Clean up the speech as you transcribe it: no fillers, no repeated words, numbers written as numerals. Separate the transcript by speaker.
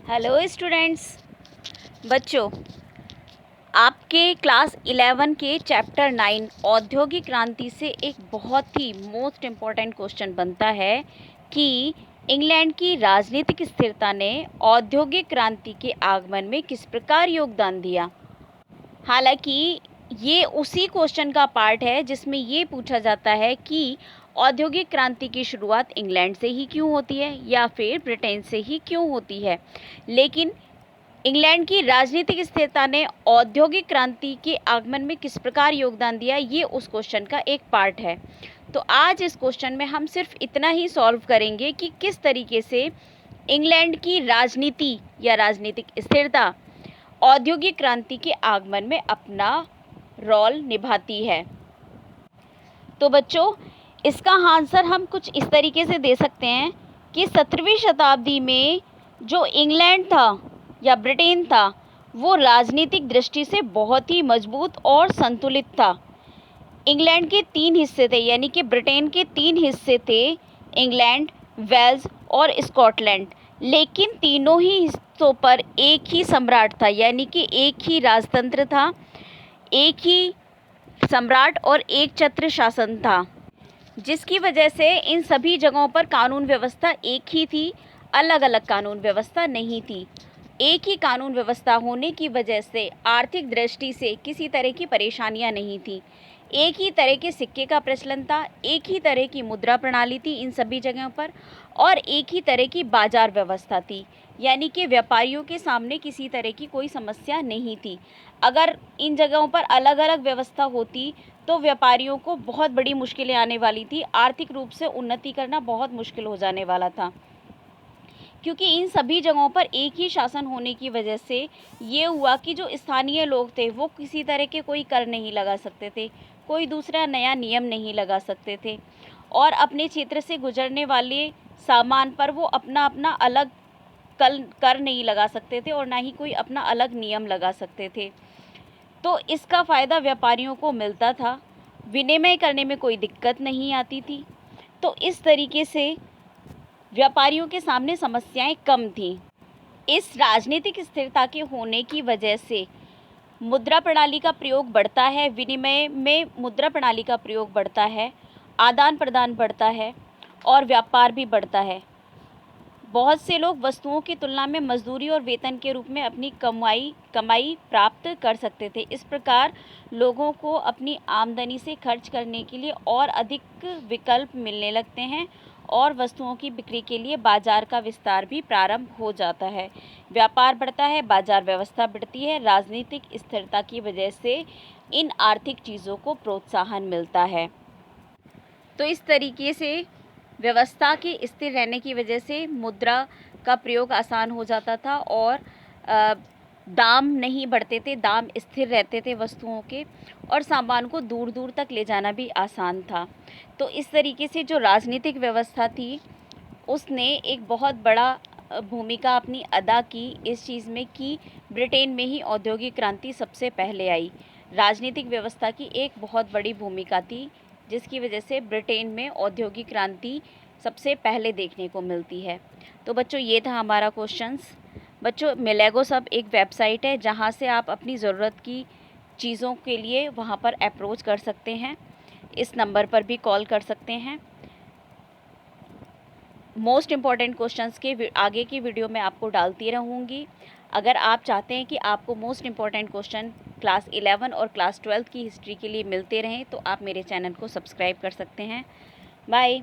Speaker 1: Hello students. बच्चों, आपके class 11 के चैप्टर 9 औद्योगिक क्रांति से एक बहुत ही मोस्ट इम्पॉर्टेंट क्वेश्चन बनता है कि इंग्लैंड की राजनीतिक स्थिरता ने औद्योगिक क्रांति के आगमन में किस प्रकार योगदान दिया। हालांकि ये उसी क्वेश्चन का पार्ट है जिसमें ये पूछा जाता है कि औद्योगिक क्रांति की शुरुआत इंग्लैंड से ही क्यों होती है या फिर ब्रिटेन से ही क्यों होती है। लेकिन इंग्लैंड की राजनीतिक स्थिरता ने औद्योगिक क्रांति के आगमन में किस प्रकार योगदान दिया, ये उस क्वेश्चन का एक पार्ट है। तो आज इस क्वेश्चन में हम सिर्फ इतना ही सॉल्व करेंगे कि किस तरीके से इंग्लैंड की राजनीति या राजनीतिक स्थिरता औद्योगिक क्रांति के आगमन में अपना रोल निभाती है। तो बच्चों, इसका आंसर हम कुछ इस तरीके से दे सकते हैं कि 17वीं शताब्दी में जो इंग्लैंड था या ब्रिटेन था वो राजनीतिक दृष्टि से बहुत ही मजबूत और संतुलित था। इंग्लैंड के 3 हिस्से थे, यानी कि ब्रिटेन के 3 हिस्से थे, इंग्लैंड, वेल्स और स्कॉटलैंड। लेकिन तीनों ही हिस्सों पर एक ही सम्राट था, यानी कि एक ही राजतंत्र था, एक ही सम्राट और एक छत्र शासन था, जिसकी वजह से इन सभी जगहों पर कानून व्यवस्था एक ही थी, अलग अलग कानून व्यवस्था नहीं थी। एक ही कानून व्यवस्था होने की वजह से आर्थिक दृष्टि से किसी तरह की परेशानियां नहीं थी। एक ही तरह के सिक्के का प्रचलन था, एक ही तरह की मुद्रा प्रणाली थी इन सभी जगहों पर, और एक ही तरह की बाजार व्यवस्था थी, यानी कि व्यापारियों के सामने किसी तरह की कोई समस्या नहीं थी। अगर इन जगहों पर अलग अलग व्यवस्था होती तो व्यापारियों को बहुत बड़ी मुश्किलें आने वाली थी, आर्थिक रूप से उन्नति करना बहुत मुश्किल हो जाने वाला था, क्योंकि इन सभी जगहों पर एक ही शासन होने की वजह से ये हुआ कि जो स्थानीय लोग थे वो किसी तरह के कोई कर नहीं लगा सकते थे, कोई दूसरा नया नियम नहीं लगा सकते थे, और अपने क्षेत्र से गुजरने वाले सामान पर वो अपना अपना अलग कर नहीं लगा सकते थे और ना ही कोई अपना अलग नियम लगा सकते थे। तो इसका फ़ायदा व्यापारियों को मिलता था, विनिमय करने में कोई दिक्कत नहीं आती थी। तो इस तरीके से व्यापारियों के सामने समस्याएं कम थीं। इस राजनीतिक स्थिरता के होने की वजह से मुद्रा प्रणाली का प्रयोग बढ़ता है, विनिमय में मुद्रा प्रणाली का प्रयोग बढ़ता है, आदान प्रदान बढ़ता है और व्यापार भी बढ़ता है। बहुत से लोग वस्तुओं की तुलना में मजदूरी और वेतन के रूप में अपनी कमाई प्राप्त कर सकते थे। इस प्रकार लोगों को अपनी आमदनी से खर्च करने के लिए और अधिक विकल्प मिलने लगते हैं और वस्तुओं की बिक्री के लिए बाजार का विस्तार भी प्रारंभ हो जाता है। व्यापार बढ़ता है, बाजार व्यवस्था बढ़ती है, राजनीतिक स्थिरता की वजह से इन आर्थिक चीज़ों को प्रोत्साहन मिलता है। तो इस तरीके से व्यवस्था के स्थिर रहने की वजह से मुद्रा का प्रयोग आसान हो जाता था और दाम नहीं बढ़ते थे, दाम स्थिर रहते थे वस्तुओं के, और सामान को दूर दूर तक ले जाना भी आसान था। तो इस तरीके से जो राजनीतिक व्यवस्था थी उसने एक बहुत बड़ा भूमिका अपनी अदा की इस चीज़ में कि ब्रिटेन में ही औद्योगिक क्रांति सबसे पहले आई। राजनीतिक व्यवस्था की एक बहुत बड़ी भूमिका थी जिसकी वजह से ब्रिटेन में औद्योगिक क्रांति सबसे पहले देखने को मिलती है। तो बच्चों, ये था हमारा क्वेश्चंस। बच्चों, मिलेगो सब एक वेबसाइट है जहाँ से आप अपनी ज़रूरत की चीज़ों के लिए वहाँ पर अप्रोच कर सकते हैं। इस नंबर पर भी कॉल कर सकते हैं। मोस्ट इम्पॉर्टेंट क्वेश्चंस के आगे की वीडियो मैं आपको डालती रहूँगी। अगर आप चाहते हैं कि आपको मोस्ट इम्पॉर्टेंट क्वेश्चन क्लास 11 और क्लास 12 की हिस्ट्री के लिए मिलते रहें तो आप मेरे चैनल को सब्सक्राइब कर सकते हैं। बाय।